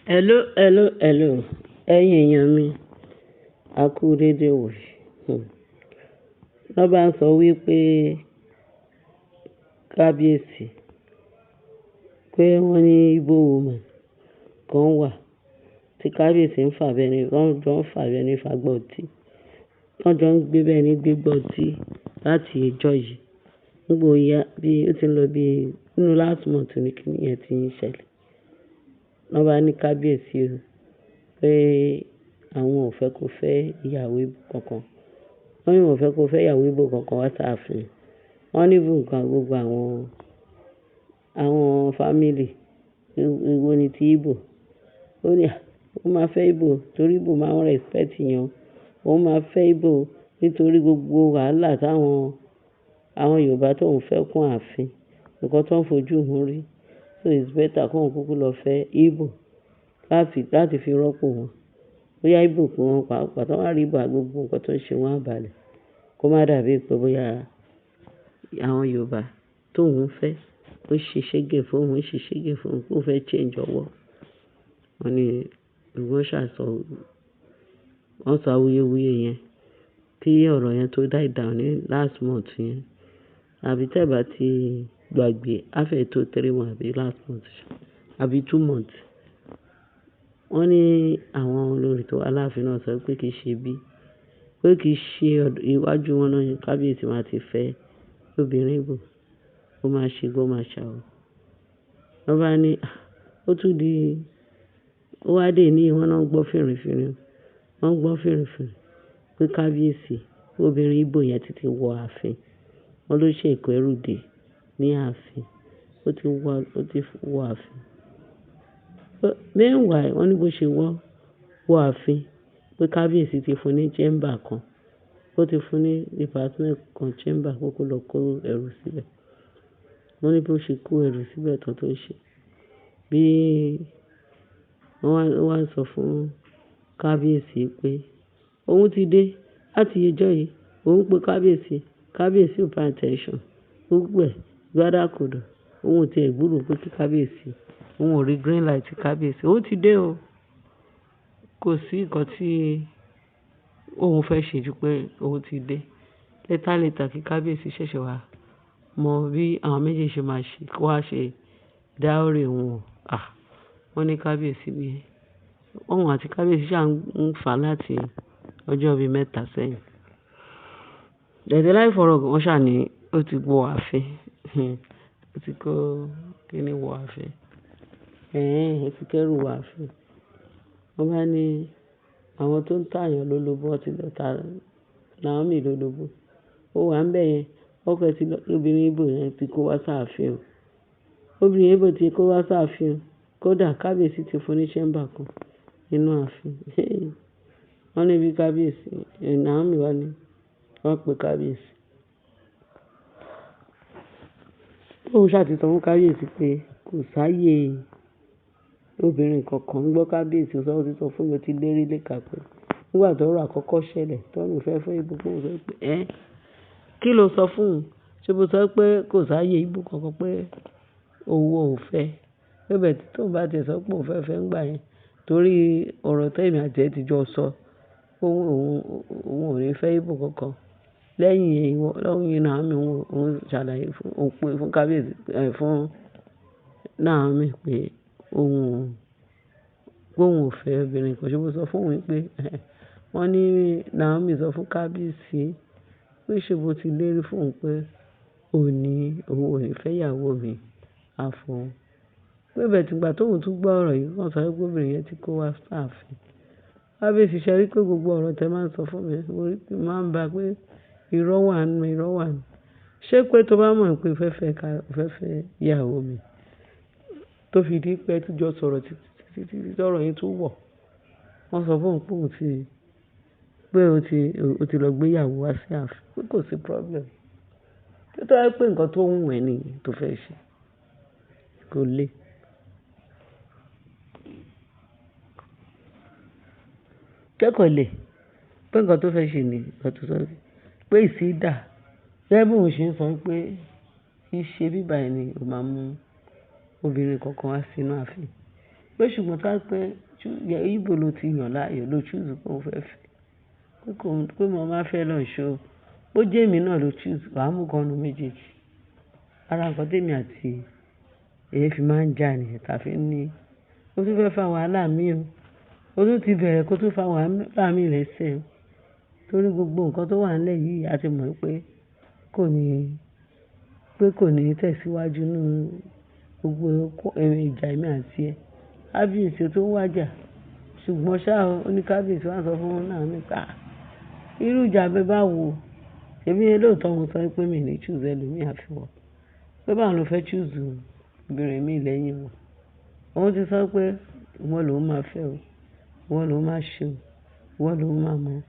Hello. Ẹ̀yin èèyàn mi, a kú dédé wòyí. Wọ́n bá ń sọ wípé kábíyèsí pé wọ́n ní Igbo woman kan wà tí kábíyèsí wọ́n jọ ń fà bẹ́ẹ̀ ní fagbọ́ ọtí. Wọ́n jọ ń gbé bẹ́ẹ̀ ní gbégbọ́ ọtí láti ìjọ yìí. Nígbà ó yá bí ó ti ń lọ bí nínú last month ní kíní yẹn ti ń ṣẹlẹ̀. Wọ́n bá ní kábíyèsí o pé àwọn ò fẹ́ kó fẹ́ ìyàwó Igbo kankan. Wọ́n ní wọn ò fẹ́ kó fẹ́ ìyàwó Igbo kankan wá sáàfin. Wọ́n ní nǹkan gbogbo àwọn fámìlì Igbo ní ti Igbo. Ó ní ó máa fẹ́ Igbo torí Igbo máa ń respect yan. Ó máa fẹ́ Igbo nítorí gbogbo wàhálà táwọn Yorùbá tó ń fẹ́ kún ààfin. Nǹkan tó ń fojú hun rí. So it's better kó wọn kúkú lọ fẹ́ Igbo láti fi rọ́pò wọn. Bóyá Igbo kí wọ́n pàápàá tó wá rí Igbo gbogbo nǹkan tó ń ṣe wọ́n àbálẹ̀. Kó má dàbí pé bóyá àwọn Yorùbá tó ń fẹ́ ó ṣe ṣégè fún òun, kó fẹ́ change ọwọ́. Wọ́n ní wọ́n sọ awuyewuye yẹn kí ọ̀rọ̀ yẹn tó die down ní last month yẹn. Àbí tẹ́ bá ti gbàgbé á fẹ́ tó 3 months àbí last month àbí 2 months. Wọ́n ní àwọn olórí tó wà láàfin náà sọ pé kì í ṣe iwájú wọn náà kábíyèsí máa ti fẹ́ obìnrin Igbo. Ó máa ṣe gbọ́ máa ṣàwọ̀. Wọ́n bá ní ó wá dé ní wọ́n náà gbọ́ fìrìfìrì. Wọ́n gbọ́ fìrìfìrì pé kábíyèsí obìnrin Igbo yẹn ti wọ ààfin. Wọ́n ló ṣe ìkó ẹrù dé ní ààfin. Ó ti wọ ààfin. Meanwhile, wọ́n ní bó ṣe wọ ààfin pé kábíyèsí ti fún ní chamber kan. Ó ti fún ní department kan chamber kó lọ kó ẹrù síbẹ̀. Wọ́n ní bó ṣe kó ẹrù síbẹ̀ tán tó ṣe. Bí wọ́n wá sọ fún kábíyèsí pé òun ti dé láti ìjọ yìí. Òun pé kábíyèsí ò pay attention. Gbogbo ẹ̀ gbádàkodo. Òun ti ẹ̀ gbúròó pé kí kábíyèsí. Òun ò rí green light kábíyèsí. Ó ti dé o. Kò sí nǹkan tí òun fẹ́ ṣe ju pé òun ti dé. Later kí kábíyèsí ṣẹ̀ṣẹ̀ wá mọ bí àwọn méjèèjì ṣe máa ṣe kó wá ṣe dáórè wọn. Wọ́n ní kábíyèsí bí òun àti kábíyèsí ṣáà ń fà láti ọjọ́ bíi 3 sẹ́yìn. Dẹ̀dẹ̀ láì fọ̀rọ̀ wọ́n ṣáà ní ó ti wọ ààfin. Ó ti kó kíní wọ ààfin. Ó ti kẹ́rù wọ ààfin. Wọ́n bá ní àwọn tó ń tààyàn lólobó ti lọ ta Naomi lólobó. Ó wà ń bẹ̀ yẹn. Ọkọ ẹ̀ obìnrin Igbo yẹn ti kó wá sáàfin o. Obìnrin Igbo ti kó wá sáàfin o. Kódà kábíyèsí ti fún ní chamber kan nínú ààfin. Wọ́n ní bí kábíyèsí Naomi wá ní wọ́n pe kábíyèsí. Òun ṣàtìsọ fún kábíyèsí pé kò sáyè obìnrin kankan. Gbọ́ kábíyèsí sọ fún mi ti lérí léka pé nígbà tó rọ̀ àkọ́kọ́ ṣẹlẹ̀ tọ́nù fẹ́ Igbo kó sọ pé kí ló sọ fún un? Ṣé bó sọ pé kò sáyè Igbo kankan pé owó ò fẹ́? Bẹ́ẹ̀ tí tóun bá ti sọ pé òun fẹ́ ń gbà yẹn torí ọ̀rọ̀ tẹ́mi àti ẹ̀ ti jọ sọ òun ò ní fẹ́ Igbo kankan. Lẹ́yìn Naomi òun ṣàlàyé fún kábíyèsí fún Naomi pé òun ò fẹ́ obìnrin kan. Ṣé bó sọ fún òun pé wọ́n ní Naomi sọ fún kábíyèsí pé ṣé bó ti lérí fún òun pé òun ò ní fẹ́ ìyàwó mi àfọ̀hún. Pé bẹ́ẹ̀ tí gbà tóun tún gbọ́ ọ̀rọ̀ yìí wọ́n sọ pé obìnrin yẹn ti kó wá sáàfin. Kábíyèsí ṣe rí pé gbogbo ọ̀rọ̀ tẹ máa ń sọ fún mi orí máa ń ba pé irọ́ wà nù. Ṣé pé tó bá mọ̀ pé fẹ́ ìyàwó mi tó fi di pé tó jọ sọ̀rọ̀ títí tọ́rọ̀ yín tún wọ̀. Wọ́n sọ fún òun pé ó ti lọ gbé ìyàwó wá sí ààfin. Pé kò sí problem. Tó yẹ pé nǹkan tó ń wù ẹ́ nìyẹn tó fẹ́ ṣe kò le. Kẹ́kọ̀ọ́ lè pé nǹkan tó fẹ́ ṣe ni nǹkan tó sọ pé ìsídà. Gẹ́gẹ́ bí òun ṣe ń sọ pé kì í ṣe bíbá ẹni ò máa mú obìnrin kankan wá sínú ààfin. pé ṣùgbọ́n tó bá pé Ìgbò ló ti yàn láàyò ló choose pé òun fẹ́ fẹ́ pé mo máa fẹ́ lọ ṣó bó jẹ́ èmi náà ló choose wàá mú kan nu méjèèjì. Ara nǹkan tèmi àti èyí fi máa ń jà nìyẹn tàfi ní ó tún fẹ́ fa wàhálà mi o ó tún ti bẹ̀rẹ̀ kó tún fa wàhálà mi lẹ́sẹ̀ o torí gbogbo nǹkan tó wà nílẹ̀ yìí a ti mọ̀ pé kò ní tẹ̀síwájú nínú gbogbo ìjà èmi àti ẹ̀ kábíyèsí tó ń wájà ṣùgbọ́n ṣá o ní kábíyèsí wá sọ fún wọn náà nípa irú ìjà bẹ́ẹ̀ bá wò èmi lóòótọ́ mo sọ pé mi ní choose ẹlòmíì àfiwọ́ pé báwọn ló fẹ́ choose obìnrin mi lẹ́yìn wọn òun ti sọ pé wọ́n lòún máa fẹ́ o wọ́n lòún máa ṣe o wọ́n lòún máa mọ̀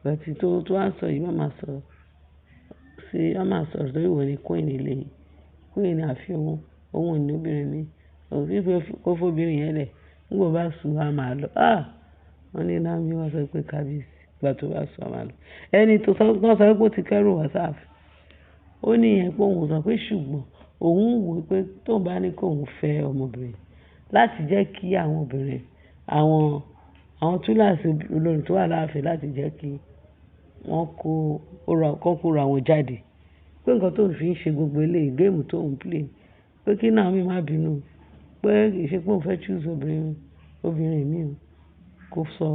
bàtí tó wá sọ yìí má máa sọ sí á máa sọ̀rọ̀ lórí ìwọ ni queen ilé yìí queen ni àfi òun ní obìnrin mi òun fífẹ́ kó fóbìnrin yẹn lẹ̀ nígbà bá sùn á máa lọ wọ́n ní Naomi wọ́n sọ pé kábíyèsí ìgbà tó bá sùn á máa lọ ẹni tó sọ pé ó ti kẹ́rù wá sáàfin ó ní ìyẹn pé òun sọ pé ṣùgbọ́n òun wò pé tóun bá ní kóun fẹ́ ọmọbìnrin láti jẹ́ kí àwọn obìnrin àwọn túláàsì olórin tó wà láàfin láti jẹ́ kí wọ́n kóra wọn jáde pé nǹkan tó ń fi ń ṣe gbogbo eléyìí géèmù tó ń play pé kí Naomi má bínú pé kì í ṣe pé òun fẹ́ choose obìnrin mi o kó sọ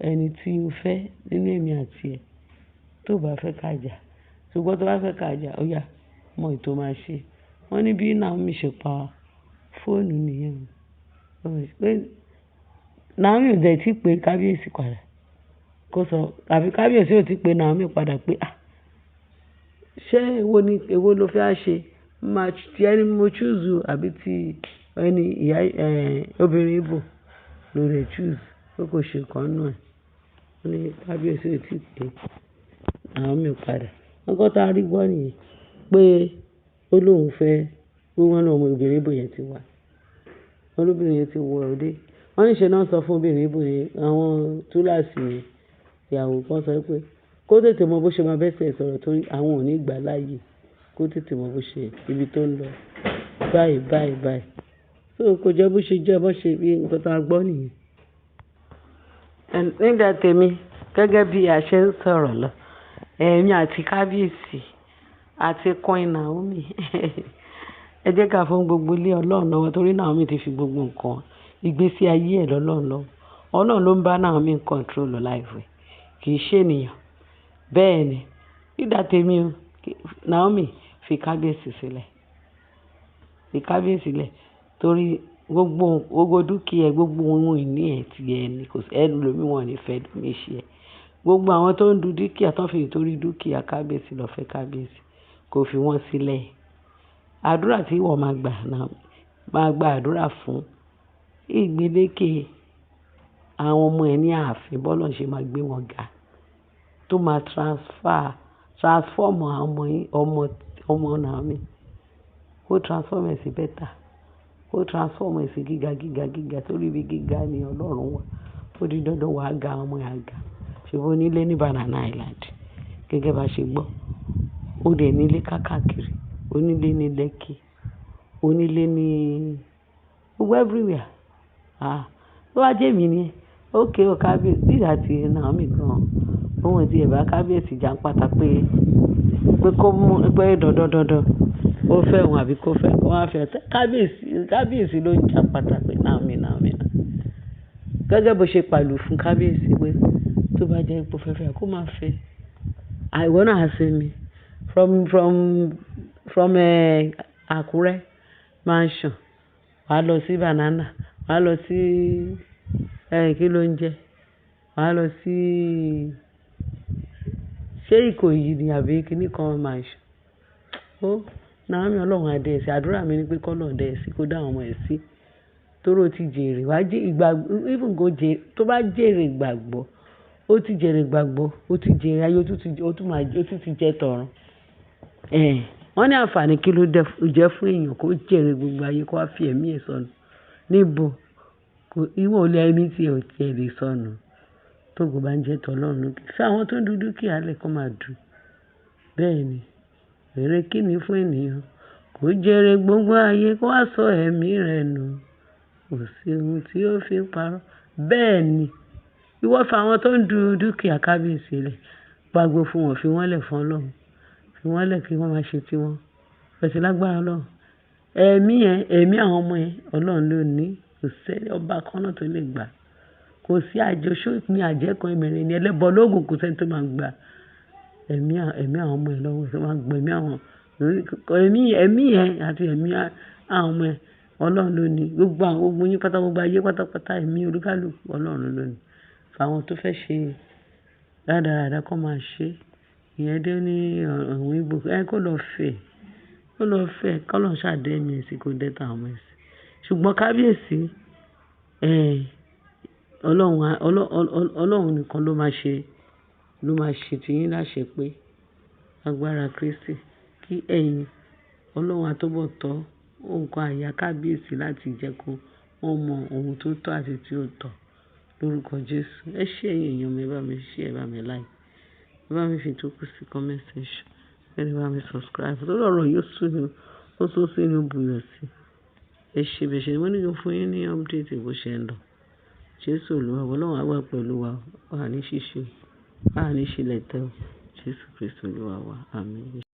ẹni tí o fẹ́ nínú èmi àti ẹ̀ tó bá fẹ́ ká jà ṣùgbọ́n tó bá fẹ́ ká jà ó yá mọ ètò máa ṣe wọ́n ní bí Naomi ṣe pa fóònù nìyẹn pé Naomi ò dẹ̀ tí pé kábíyèsí padà kó sọ àfi kábíyèsí ò tí pé Naomi padà pé ṣé èwo ló fẹ́ ṣe máa ti ẹni mo choose àbí ti ẹni ìyá obìnrin Ìgbò ló rẹ̀ choose pé kò ṣe kan náà wọ́n ní kábíyèsí ò tí pé Naomi padà nǹkan tá a rí gbọ́ nìyẹn pé ó lóun fẹ́ pé wọ́n lọ́mọ obìnrin Ìgbò yẹn ti wà wọ́n lóbìnrin yẹn ti wọ òde wọ́n níṣẹ́ náà sọ fún obìnrin Ìgbò yẹn àwọn túláàsì ìyàwó kan sọ pé kó tètè mọ bó ṣe máa bẹ́sẹ̀ sọ̀rọ̀ torí àwọn ò ní gbà láàyè kó tètè mọ bó ṣe ibi tó ń lọ báyìí so kò jẹ́ bó ṣe jẹ́ bó ṣe bí nǹkan tá a gbọ́ nìyẹn. nígbà tèmi gẹ́gẹ́ bí a ṣe ń sọ̀rọ̀ lọ èmi àti kábíyèsí àti queen Naomi ẹ jẹ́ ká fún gbogbo ilé Ọlọ́run lọ́wọ́ torí Naomi ti fi gbogbo nǹkan ìgbésí ayé ẹ̀ lọ́lọ́run lọ́wọ́ Ọlọ́run ló ń bá Naomi control life ẹ̀ kì í ṣe ènìyàn bẹ́ẹ̀ ni nígbà tèmi o Naomi fi kábíyèsí sílẹ̀ torí gbogbo dúkìá gbogbo ohun ìní ẹ̀ ti ẹ̀ ní kò sí ẹnu lómi wọn ní fẹ́ lómi ṣe ẹ̀ gbogbo àwọn tó ń du dúkìá tó ń fi torí dúkìá kábíyèsí lọ fẹ́ kábíyèsí kò fi wọ́n sílẹ̀ àdúrà tí wọ́n máa gba àdúrà fún ìgbélékè àwọn ọmọ ẹ̀ ní ààfin bọ́lọ̀ ṣe máa gbé wọn ga tó máa transform ọmọ Naomi kó transform ẹ̀ sí bẹ́tà kó transform ẹ̀ sí gíga torí ibi gíga ni Ọlọ́run wà ó di dandan wàá ga ọmọ ẹ̀ àga ṣùgbọ́n onílé ní Banana Island gẹ́gẹ́ bá ṣe gbọ́ ó dẹ̀ nílé káàkiri onílé ní Lekki onílé ní gbogbo everywhere ló wá jẹ́ mi ni ókè ó kábíyèsí nígbà tí Naomi gan ohun tí ẹ̀bá kábíyèsí jà ń pátá pé kó mú pé dandan ó fẹ́ òun àbí kó fẹ́ kó wá fẹ́ kábíyèsí ló ń jà pátá pé Naomi gẹ́gẹ́ bó ṣe pàlù fún kábíyèsí pé tó bá jẹ́ ipò fẹ́fẹ́ kó máa fẹ́ ìwọ náà á ṣe mi from Àkúrẹ́ mansion wàá lọ sí Banana wàá lọ sí kí ló ń jẹ́ wàá lọ sí ṣé Ìkòyí ni àbí kíní kan mansion ó Naomi Ọlọ́run adé ẹ̀ sí àdúrà mi ni pé kọ́nà ọ̀dẹ ẹ̀ sí kó dá àwọn ọmọ ẹ̀ sí tóró ti jèrè wá jẹ́ ìgbàgbọ́ even go jèrè tó bá jèrè ìgbàgbọ́ ó ti jèrè ìgbàgbọ́ ó ti jèrè ayé ó tún ti jẹ́ tọ̀run wọ́n ní àǹfààní kí ló jẹ́ fún èèyàn kó jèrè gbogbo ayé kó wá fi ẹ̀mí ẹ̀ sọnù níbo ìwọ̀n olè ẹni tí ò tiẹ̀ lè sọnù tó kò bá ń jẹ́ tọ́lọ́run lókè fún àwọn tó ń dúdú kí alẹ́ kó máa dùn bẹ́ẹ̀ ni èrè kí ni fún ènìyàn kó jèrè gbogbo ayé kó wá sọ ẹ̀mí rẹ̀ nù kò sí ohun tí ó fi parọ́. Bẹ́ẹ̀ ni, ìwọ fa àwọn tó ń du dúkìá kábíyèsí lẹ̀, gbàgbó fún wọn, fi wọ́n lẹ̀ fún Ọlọ́run, fi wọ́n lẹ̀ kí wọ́n máa ṣe tiwọn. Pẹ̀sẹ̀ lágbára Ọlọ́run. Ẹ̀mí àwọn ọmọ yẹn, Ọlọ́run ló ní, kò sẹ́ni ọba kan náà tó lè gbà. Kò sí àjọṣó ní àjẹ́kan ìmẹ̀rẹ̀ ní ẹlẹ́bọ lóògùn, kò sẹ́ni tó máa gbà ẹ̀mí àwọn ọmọ ẹ̀ lọ́wọ́, tó máa gbà ẹ̀mí yẹn àti ẹ̀mí àwọn ọmọ ẹ̀, Ọlọ́run ló ní. Gbogbo yín pátá, gbogbo ayé pátápátá, ẹ̀mí olúkálùkù Ọlọ́run ló ní. Fáwọn tó fẹ́ ṣe rádaràda kó máa ṣe. Ìyẹn dé ní àwọn Ìgbò, kó lọ fẹ́, kó lọ ṣàdé ẹ̀mí sí, kó dẹ́ta àwọn ọmọ ẹ̀ sí. Ṣùgbọ́n kábíyèsí, Ọlọ́run nìkan ló máa ṣe tiyín láṣẹ pé agbára Kristi kí ẹ̀yin Ọlọ́run àtọ́bọ̀ tọ́ nǹkan àyà kábíyèsí láti jẹ́ kó wọ́n mọ ohun tó tọ́ àti tí ó tọ́ lórúkọ Jésù. Ẹ ṣé ẹ̀yin èèyàn mi, ẹ bá mi share, ẹ bá mi like, ẹ bá mi fi tó kù sí comment section, ẹ bá mi subscribe. Lórí ọ̀rọ̀ yóò sún sínú buyọ̀ sí. Ẹ ṣé bẹ́ẹ̀ ṣe mo ní kí n fún yín ní update bó ṣe ń lọ. Jésù Olúwa, Ọlọ́run á wà pẹ̀lú wa, wà ní ṣíṣe, wà ní ṣílẹ̀ tẹ́ o. Jésù Kristi Olúwa wa, àmín.